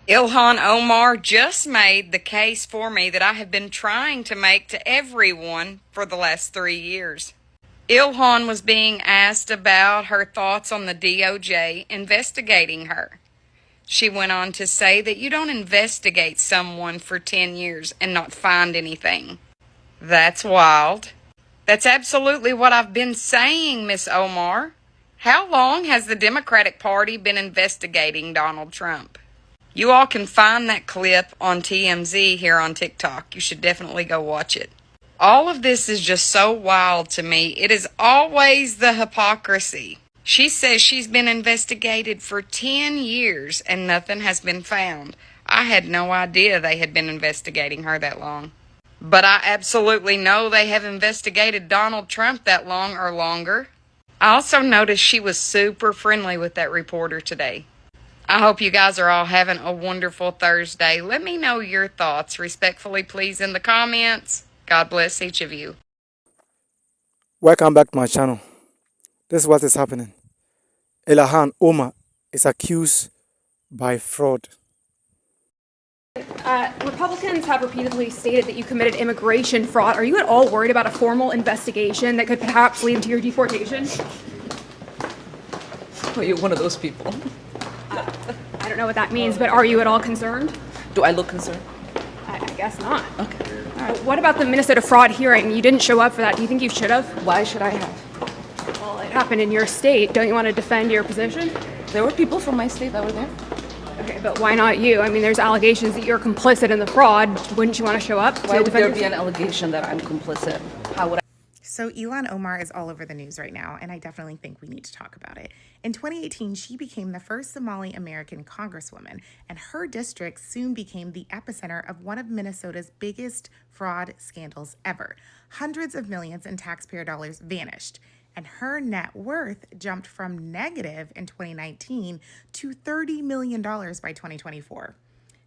Ilhan Omar just made the case for me that I have been trying to make to everyone for the last 3 years. Ilhan was being asked about her thoughts on the DOJ investigating her. She went on to say that you don't investigate someone for 10 years and not find anything. That's wild. That's absolutely what I've been saying, Miss Omar. How long has the Democratic Party been investigating Donald Trump? You all can find that clip on TMZ here on TikTok. You should definitely go watch it. All of this is just so wild to me. It is always the hypocrisy. She says she's been investigated for 10 years and nothing has been found. I had no idea they had been investigating her that long. But I absolutely know they have investigated Donald Trump that long or longer. I also noticed she was super friendly with that reporter today. I hope you guys are all having a wonderful Thursday. Let me know your thoughts respectfully, please, in the comments. God bless each of you. Welcome back to my channel. This is what is happening. Ilhan Omar is accused by fraud. Republicans have repeatedly stated that you committed immigration fraud. Are you at all worried about a formal investigation that could perhaps lead to your deportation? Well, you're one of those people. I don't know what that means, but are you at all concerned? Do I look concerned? I guess not. Okay. What about the Minnesota fraud hearing? You didn't show up for that. Do you think you should have? Why should I have? Well, it happened in your state. Don't you want to defend your position? There were people from my state that were there. Okay, but why not you? I mean, there's allegations that you're complicit in the fraud. Wouldn't you want to show up? Why would there be an allegation that I'm complicit? How would I? So Ilhan Omar is all over the news right now, and I definitely think we need to talk about it. In 2018, she became the first Somali American congresswoman, and her district soon became the epicenter of one of Minnesota's biggest fraud scandals ever. Hundreds of millions in taxpayer dollars vanished, and her net worth jumped from negative in 2019 to $30 million by 2024.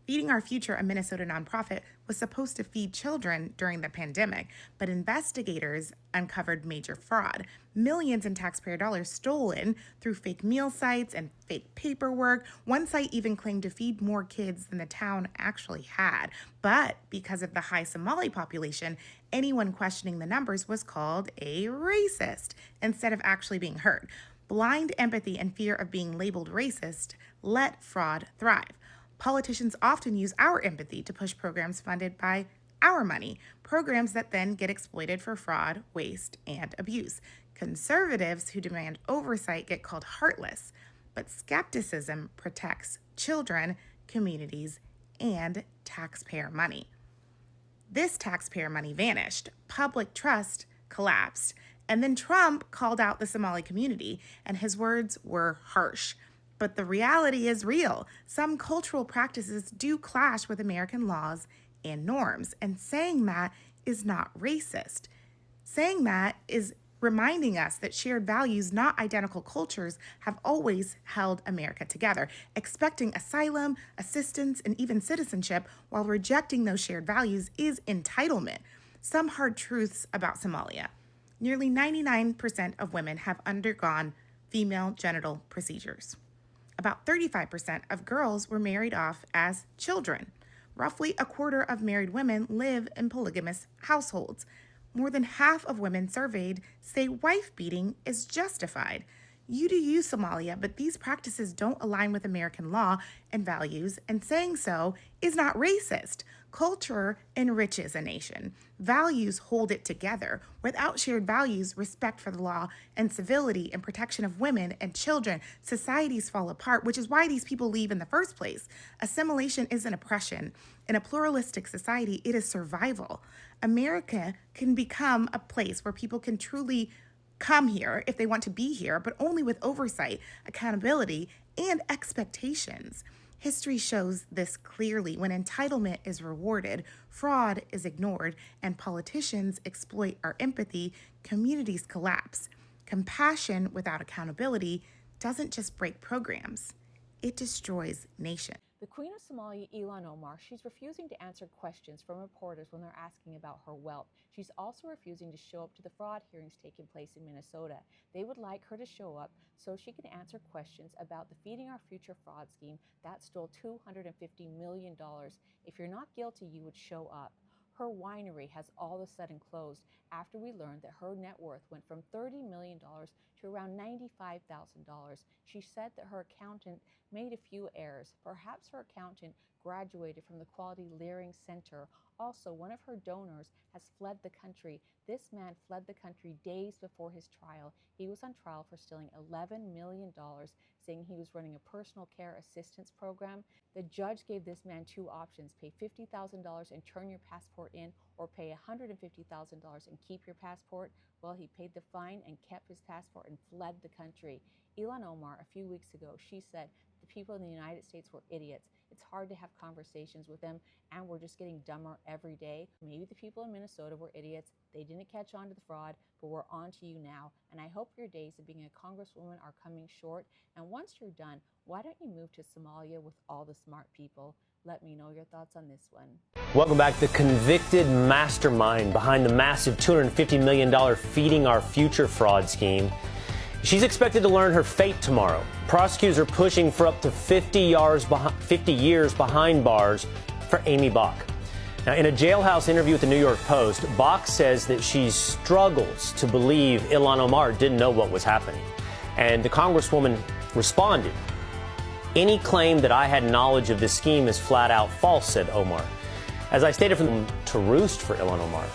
Feeding Our Future, a Minnesota nonprofit, was supposed to feed children during the pandemic, but investigators uncovered major fraud. Millions in taxpayer dollars stolen through fake meal sites and fake paperwork. One site even claimed to feed more kids than the town actually had. But because of the high Somali population, anyone questioning the numbers was called a racist instead of actually being heard. Blind empathy and fear of being labeled racist let fraud thrive. Politicians often use our empathy to push programs funded by our money, programs that then get exploited for fraud, waste, and abuse. Conservatives who demand oversight get called heartless, but skepticism protects children, communities, and taxpayer money. This taxpayer money vanished, public trust collapsed, and then Trump called out the Somali community, and his words were harsh. But the reality is real. Some cultural practices do clash with American laws and norms, and saying that is not racist. Saying that is reminding us that shared values, not identical cultures, have always held America together. Expecting asylum, assistance, and even citizenship while rejecting those shared values is entitlement. Some hard truths about Somalia. Nearly 99% of women have undergone female genital procedures. About 35% of girls were married off as children. Roughly a quarter of married women live in polygamous households. More than half of women surveyed say wife beating is justified. You do you, Somalia, but these practices don't align with American law and values, and saying so is not racist. Culture enriches a nation. Values hold it together. Without shared values, respect for the law, and civility and protection of women and children, societies fall apart, which is why these people leave in the first place. Assimilation isn't oppression. In a pluralistic society, it is survival. America can become a place where people can truly come here if they want to be here, but only with oversight, accountability, and expectations. History shows this clearly. When entitlement is rewarded, fraud is ignored, and politicians exploit our empathy, communities collapse. Compassion without accountability doesn't just break programs, it destroys nations. The Queen of Somalia, Ilhan Omar, she's refusing to answer questions from reporters when they're asking about her wealth. She's also refusing to show up to the fraud hearings taking place in Minnesota. They would like her to show up so she can answer questions about the Feeding Our Future fraud scheme that stole $250 million. If you're not guilty, you would show up. Her winery has all of a sudden closed after we learned that her net worth went from $30 million to around $95,000. She said that her accountant made a few errors. Perhaps her accountant graduated from the Quality Learning Center. Also, one of her donors has fled the country. This man fled the country days before his trial. He was on trial for stealing $11 million, saying he was running a personal care assistance program. The judge gave this man two options: pay $50,000 and turn your passport in, or pay $150,000 and keep your passport. Well, he paid the fine and kept his passport and fled the country. Ilhan Omar, a few weeks ago, she said the people in the United States were idiots. It's hard to have conversations with them, and we're just getting dumber every day. Maybe the people in Minnesota were idiots. They didn't catch on to the fraud, but we're on to you now. And I hope your days of being a congresswoman are coming short. And once you're done, why don't you move to Somalia with all the smart people? Let me know your thoughts on this one. Welcome back. The convicted mastermind behind the massive $250 million Feeding Our Future fraud scheme. She's expected to learn her fate tomorrow. Prosecutors are pushing for up to 50 years behind bars for Amy Bach. Now, in a jailhouse interview with the New York Post, Bach says that she struggles to believe Ilhan Omar didn't know what was happening. And the Congresswoman responded, "Any claim that I had knowledge of this scheme is flat out false," said Omar. As I stated, from to roost for Ilhan Omar.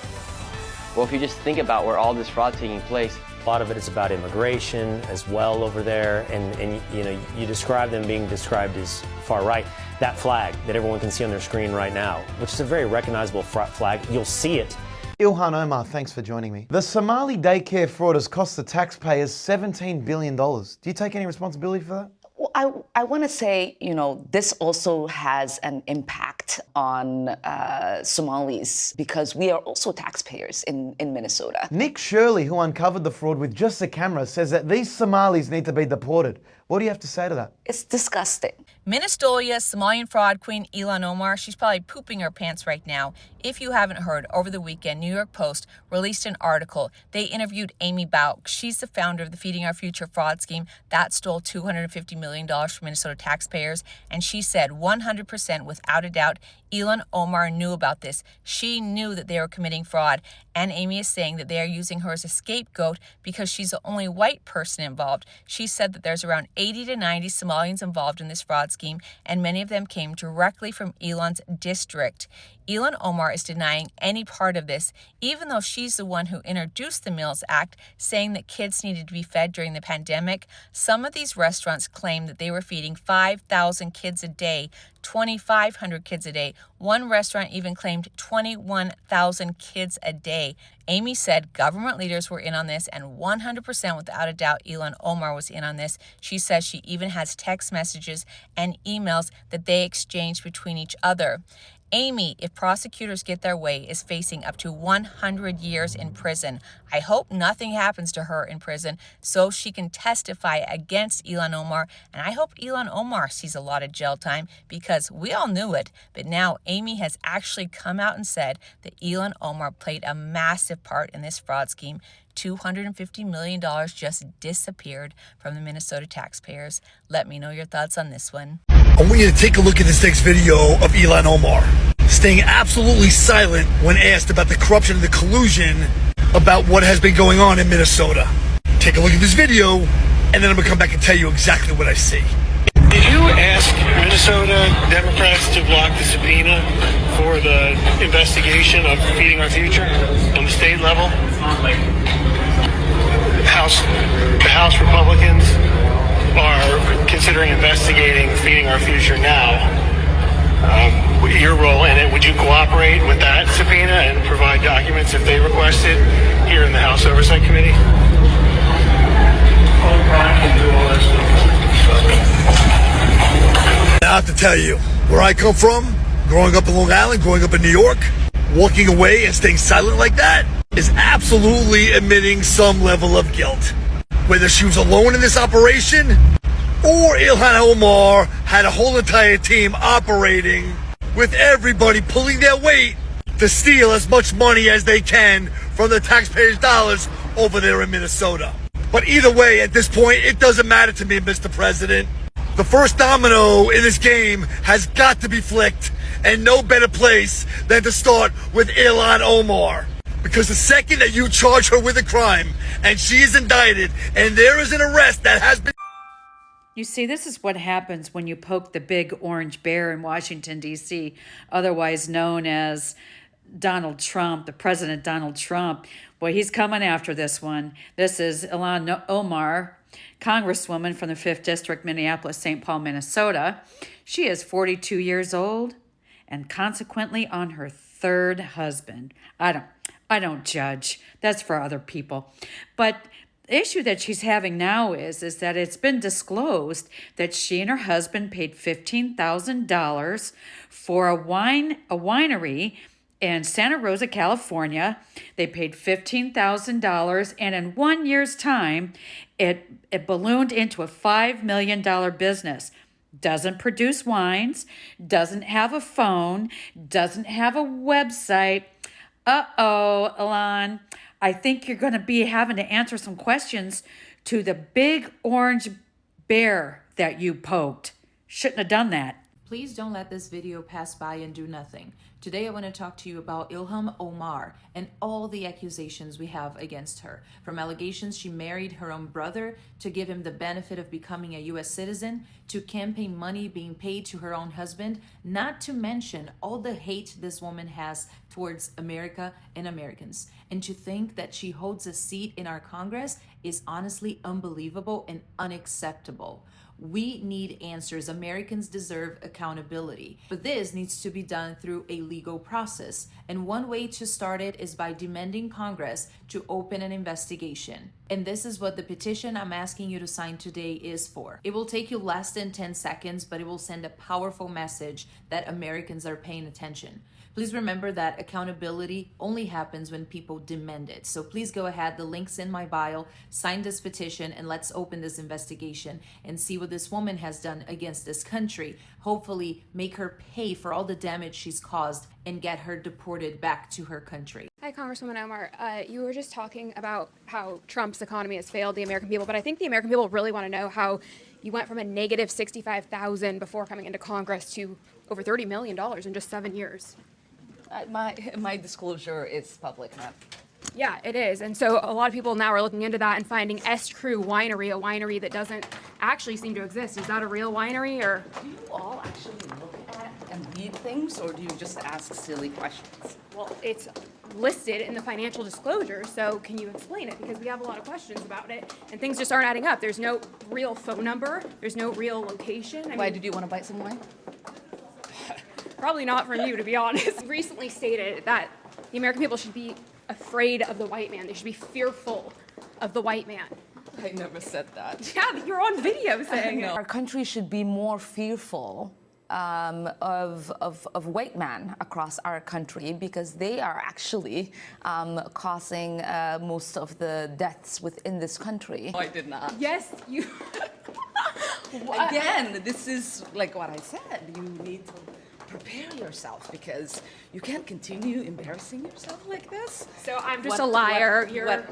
Well, if you just think about where all this fraud's taking place, a lot of it is about immigration as well over there, and you know, you describe them being described as far right. That flag that everyone can see on their screen right now, which is a very recognizable flag, you'll see it. Ilhan Omar, thanks for joining me. The Somali daycare fraud has cost the taxpayers $17 billion. Do you take any responsibility for that? Well, I want to say, you know, this also has an impact on Somalis because we are also taxpayers in Minnesota. Nick Shirley, who uncovered the fraud with just a camera, says that these Somalis need to be deported. What do you have to say to that? It's disgusting. Minnestolia Somalian fraud queen Ilhan Omar, she's probably pooping her pants right now. If you haven't heard, over the weekend, New York Post released an article. They interviewed Amy Bach. She's the founder of the Feeding Our Future fraud scheme that stole $250 million from Minnesota taxpayers. And she said 100% without a doubt, Ilhan Omar knew about this. She knew that they were committing fraud. And Amy is saying that they are using her as a scapegoat because she's the only white person involved. She said that there's around 80 to 90 Somalians involved in this fraud scheme, and many of them came directly from Ilhan's district. Ilhan Omar is denying any part of this, even though she's the one who introduced the Meals Act, saying that kids needed to be fed during the pandemic. Some of these restaurants claim that they were feeding 5,000 kids a day, 2,500 kids a day. One restaurant even claimed 21,000 kids a day. Amy said government leaders were in on this, and 100% without a doubt, Ilhan Omar was in on this. She says she even has text messages and emails that they exchanged between each other. Amy, if prosecutors get their way, is facing up to 100 years in prison. I hope nothing happens to her in prison so she can testify against Ilhan Omar, and I hope Ilhan Omar sees a lot of jail time because we all knew it, but now Amy has actually come out and said that Ilhan Omar played a massive part in this fraud scheme. $250 million just disappeared from the Minnesota taxpayers. Let me know your thoughts on this one. I want you to take a look at this next video of Ilhan Omar, staying absolutely silent when asked about the corruption and the collusion about what has been going on in Minnesota. Take a look at this video, and then I'm going to come back and tell you exactly what I see. Did you ask Minnesota Democrats to block the subpoena for the investigation of Feeding Our Future on the state level? The House Republicans are considering investigating Feeding Our Future now. Your role in it, would you cooperate with that subpoena and provide documents if they request it here in the House Oversight Committee? I have to tell you, where I come from, growing up in Long Island, growing up in New York, walking away and staying silent like that is absolutely admitting some level of guilt. Whether she was alone in this operation or Ilhan Omar had a whole entire team operating with everybody pulling their weight to steal as much money as they can from the taxpayers' dollars over there in Minnesota. But either way, at this point, it doesn't matter to me, Mr. President. The first domino in this game has got to be flicked, and no better place than to start with Ilhan Omar. Because the second that you charge her with a crime, and she is indicted, and there is an arrest that has been... You see, this is what happens when you poke the big orange bear in Washington, D.C., otherwise known as Donald Trump, the President Donald Trump. Boy, he's coming after this one. This is Ilhan Omar, Congresswoman from the 5th District, Minneapolis, St. Paul, Minnesota. She is 42 years old and consequently on her third husband. I don't judge. That's for other people. But the issue that she's having now is that it's been disclosed that she and her husband paid $15,000 for a winery in Santa Rosa, California. They paid $15,000, and in 1 year's time, it ballooned into a $5 million business. Doesn't produce wines, doesn't have a phone, doesn't have a website. Uh-oh, Ilhan, I think you're going to be having to answer some questions to the big orange bear that you poked. Shouldn't have done that. Please don't let this video pass by and do nothing. Today I want to talk to you about Ilhan Omar and all the accusations we have against her. From allegations she married her own brother to give him the benefit of becoming a US citizen, to campaign money being paid to her own husband, not to mention all the hate this woman has towards America and Americans. And to think that she holds a seat in our Congress is honestly unbelievable and unacceptable. We need answers. Americans deserve accountability. But this needs to be done through a legal process. And one way to start it is by demanding Congress to open an investigation. And this is what the petition I'm asking you to sign today is for. It will take you less than 10 seconds, but it will send a powerful message that Americans are paying attention. Please remember that accountability only happens when people demand it. So please go ahead, the link's in my bio, sign this petition, and let's open this investigation and see what this woman has done against this country. Hopefully make her pay for all the damage she's caused and get her deported back to her country. Hi, Congresswoman Omar. You were just talking about how Trump's economy has failed the American people, but I think the American people really want to know how you went from a negative $65,000 before coming into Congress to over $30 million in just 7 years. My disclosure is public now. Yeah, it is. And so a lot of people now are looking into that and finding S. Crew Winery, a winery that doesn't actually seem to exist. Is that a real winery, or? Do you all actually look at and read things, or do you just ask silly questions? Well, it's listed in the financial disclosure, so can you explain it? Because we have a lot of questions about it, and things just aren't adding up. There's no real phone number. There's no real location. Why, did you want to buy some wine? Probably not from you, to be honest. Recently stated that the American people should be afraid of the white man. They should be fearful of the white man. I never said that. Yeah, you're on video saying it. Our country should be more fearful of white men across our country, because they are actually causing most of the deaths within this country. No, I did not. Yes, you... Again, this is like what I said. You need to prepare yourself, because you can't continue embarrassing yourself like this. So I'm just a liar.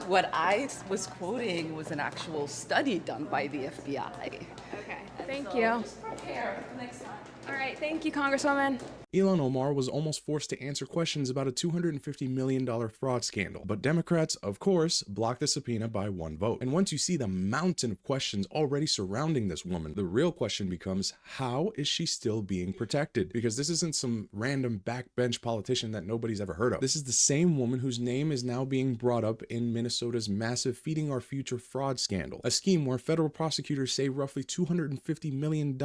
What I was quoting was an actual study done by the FBI. Okay, thank you. Just prepare next time. All right, thank you, Congresswoman. Ilhan Omar was almost forced to answer questions about a $250 million fraud scandal. But Democrats, of course, blocked the subpoena by 1 vote. And once you see the mountain of questions already surrounding this woman, the real question becomes, how is she still being protected? Because this isn't some random backbench politician that nobody's ever heard of. This is the same woman whose name is now being brought up in Minnesota's massive Feeding Our Future fraud scandal, a scheme where federal prosecutors say roughly $250 million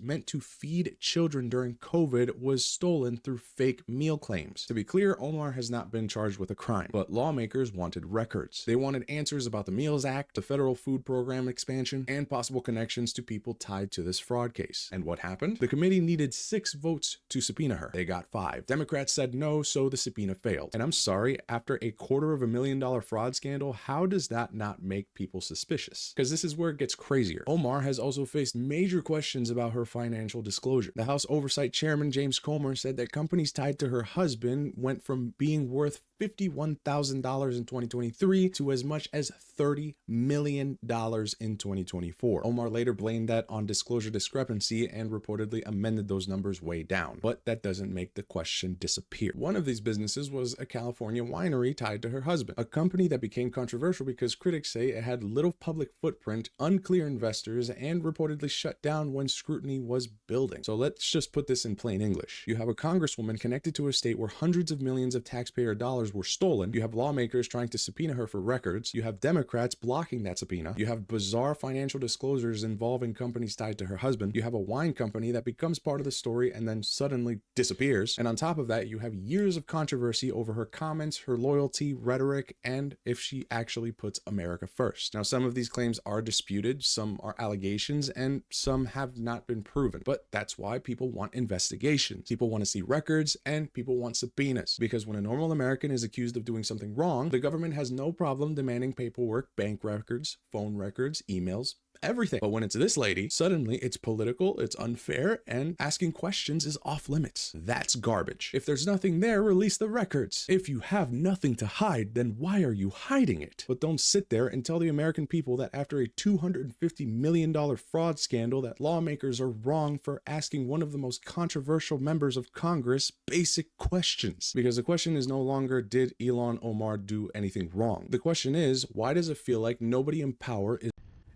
meant to feed children children during COVID was stolen through fake meal claims. To be clear, Omar has not been charged with a crime, but lawmakers wanted records. They wanted answers about the Meals Act, the federal food program expansion, and possible connections to people tied to this fraud case. And what happened? The committee needed 6 votes to subpoena her. They got 5. Democrats said no, so the subpoena failed. And I'm sorry, after a $250,000 fraud scandal, how does that not make people suspicious? Because this is where it gets crazier. Omar has also faced major questions about her financial disclosure. The House Oversight Chairman James Comer said that companies tied to her husband went from being worth $51,000 in 2023 to as much as $30 million in 2024. Omar later blamed that on disclosure discrepancy and reportedly amended those numbers way down. But that doesn't make the question disappear. One of these businesses was a California winery tied to her husband, a company that became controversial because critics say it had little public footprint, unclear investors, and reportedly shut down when scrutiny was building. So let's just put this in plain English. You have a congresswoman connected to a state where hundreds of millions of taxpayer dollars were stolen. You have lawmakers trying to subpoena her for records. You have Democrats blocking that subpoena. You have bizarre financial disclosures involving companies tied to her husband. You have a wine company that becomes part of the story and then suddenly disappears. And on top of that, you have years of controversy over her comments, her loyalty, rhetoric, and if she actually puts America first. Now, some of these claims are disputed, some are allegations, and some have not been proven. But that's why people want investigations. People want to see records, and people want subpoenas. Because when a normal American is accused of doing something wrong, the government has no problem demanding paperwork, bank records, phone records, emails, everything. But when it's this lady, suddenly it's political, it's unfair, and asking questions is off limits. That's garbage. If there's nothing there, release the records. If you have nothing to hide, then why are you hiding it? But don't sit there and tell the American people that after a $250 million fraud scandal that lawmakers are wrong for asking one of the most controversial members of Congress basic questions. Because the question is no longer, did Ilhan Omar do anything wrong? The question is, why does it feel like nobody in power is...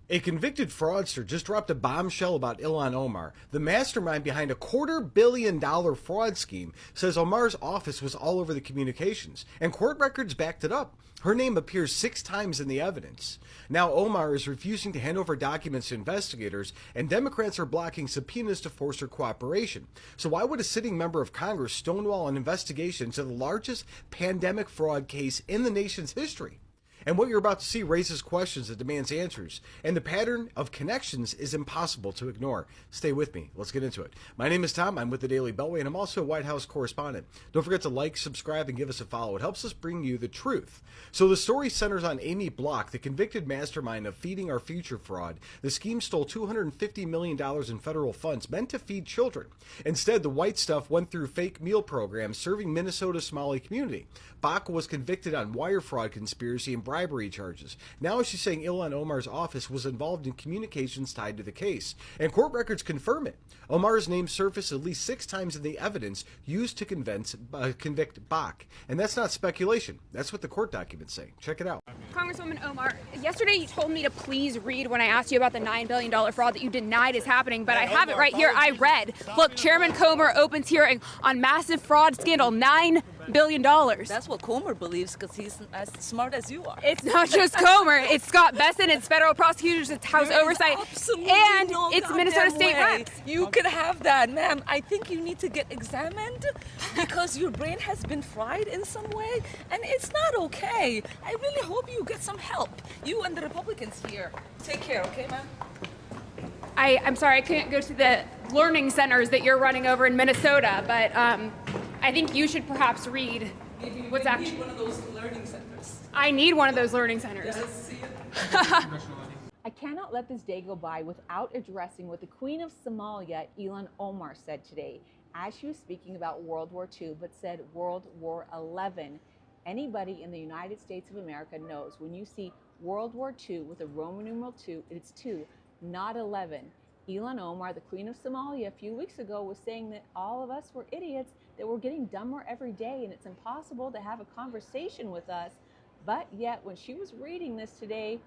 A convicted fraudster just dropped a bombshell about Ilhan Omar. The mastermind behind a $250 million fraud scheme says Omar's office was all over the communications, and court records backed it up. Her name appears 6 times in the evidence. Now Omar is refusing to hand over documents to investigators, and Democrats are blocking subpoenas to force her cooperation. So why would a sitting member of Congress stonewall an investigation into the largest pandemic fraud case in the nation's history? And what you're about to see raises questions that demands answers, and the pattern of connections is impossible to ignore. Stay with me. Let's get into it. My name is Tom. I'm with the Daily Beltway, and I'm also a White House correspondent. Don't forget to like, subscribe, and give us a follow. It helps us bring you the truth. So the story centers on Amy Block, the convicted mastermind of Feeding Our Future fraud. The scheme stole $250 million in federal funds meant to feed children. Instead, the white stuff went through fake meal programs serving Minnesota's Somali community. Block was convicted on wire fraud conspiracy and bribery charges. Now she's saying Ilhan Omar's office was involved in communications tied to the case. And court records confirm it. Omar's name surfaced at least 6 times in the evidence used to convict Bach. And that's not speculation. That's what the court documents say. Check it out. Congresswoman Omar, yesterday you told me to please read when I asked you about the $9 billion fraud that you denied is happening, but I have it right here. I read. Look, Chairman Comer opens hearing on massive fraud scandal, $9 billion. That's what Comer believes because he's as smart as you are. It's not just Comer. It's Scott Besson. It's federal prosecutors. It's House Oversight. And no it's Minnesota State Reps. You could have that, ma'am. I think you need to get examined because your brain has been fried in some way, and it's not okay. I really hope you get some help. You and the Republicans here. Take care, okay, ma'am? I'm sorry I couldn't go to the learning centers that you're running over in Minnesota, but I think you should perhaps read what's actually... need one of those learning centers. I need one of those learning centers. Yes, see I cannot let this day go by without addressing what the Queen of Somalia, Ilhan Omar, said today as she was speaking about World War II, but said World War XI. Anybody in the United States of America knows when you see World War II with a Roman numeral 2, it's 2, not 11. Ilhan Omar, the Queen of Somalia, a few weeks ago was saying that all of us were idiots, that we're getting dumber every day and it's impossible to have a conversation with us. But yet when she was reading this today,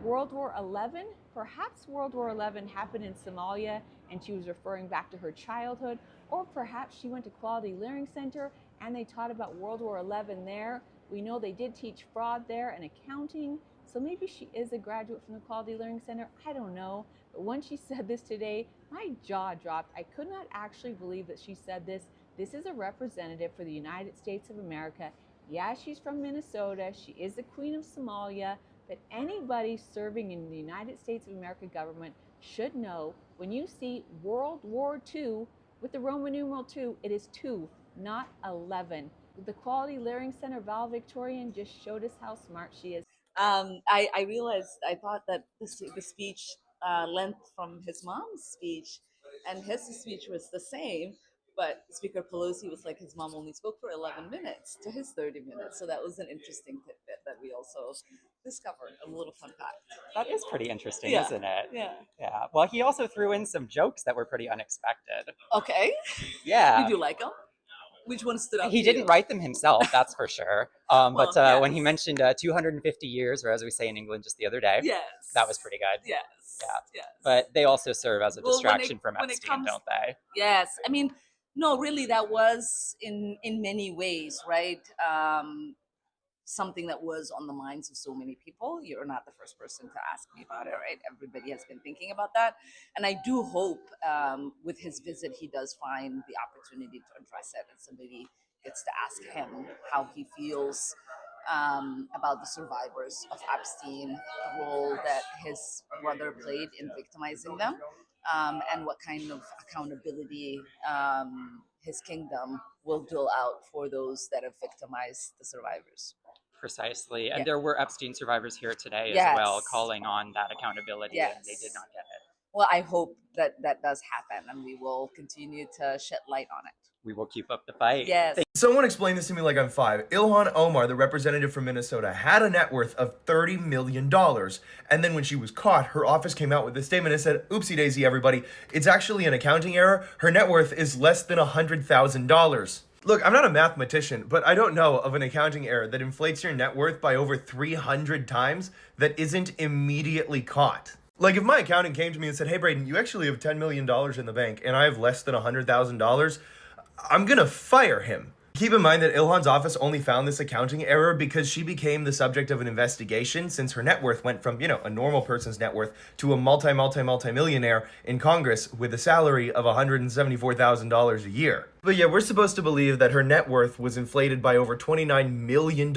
World War XI, perhaps World War XI happened in Somalia and she was referring back to her childhood, or perhaps she went to Quality Learning Center and they taught about World War XI there. We know they did teach fraud there and accounting, so maybe she is a graduate from the Quality Learning Center. I don't know. But when she said this today, My jaw dropped. I could not actually believe that she said this. This is a representative for the United States of America. Yeah, she's from Minnesota. She is the Queen of Somalia. But anybody serving in the United States of America government should know when you see World War II with the Roman numeral 2, it is 2, not 11. The Quality Learning Center, Val Victorian, just showed us how smart she is. I realized, I thought that the speech length from his mom's speech and his speech was the same, but Speaker Pelosi was like his mom only spoke for 11 minutes to his 30 minutes. So that was an interesting tidbit that we also discovered, a little fun fact. That is pretty interesting, Yeah, isn't it? yeah. Yeah. Well, he also threw in some jokes that were pretty unexpected. Okay. Yeah. Did you like them? Which one stood out He to you? didn't write them himself, that's for sure. Well, But when he mentioned 250 years, or as we say in England just the other day, Yes. that was pretty good. Yes. Yeah. Yes. But they also serve as a Well, when distraction it- from when it Epstein, comes- don't they? Yes. I mean, no, really, that was in many ways, right? Something that was on the minds of so many people. You're not the first person to ask me about it, right? Everybody has been thinking about that. And I do hope with his visit, he does find the opportunity to address it and somebody gets to ask him how he feels about the survivors of Epstein, the role that his brother played in victimizing them, and what kind of accountability his kingdom will dole out for those that have victimized the survivors. Precisely. And Yeah. there were Epstein survivors here today as Yes. well, calling on that accountability, and they Yes. did not get it. Well, I hope that that does happen and we will continue to shed light on it. We will keep up the fight. Yes. Someone explain this to me like I'm 5. Ilhan Omar, the representative from Minnesota, had a net worth of $30 million. And then when she was caught, her office came out with this statement and said, oopsie daisy, everybody. It's actually an accounting error. Her net worth is less than $100,000. Look, I'm not a mathematician, but I don't know of an accounting error that inflates your net worth by over 300 times that isn't immediately caught. Like if my accountant came to me and said, hey, Braden, you actually have $10 million in the bank and I have less than $100,000, I'm gonna fire him. Keep in mind that Ilhan's office only found this accounting error because she became the subject of an investigation since her net worth went from, a normal person's net worth to a multi-millionaire in Congress with a salary of $174,000 a year. But yeah, we're supposed to believe that her net worth was inflated by over $29 million,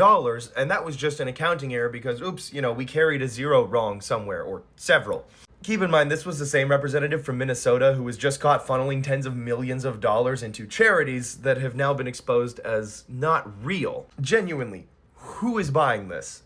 and that was just an accounting error because, oops, we carried a zero wrong somewhere, or several. Keep in mind, this was the same representative from Minnesota who was just caught funneling tens of millions of dollars into charities that have now been exposed as not real. Genuinely, who is buying this?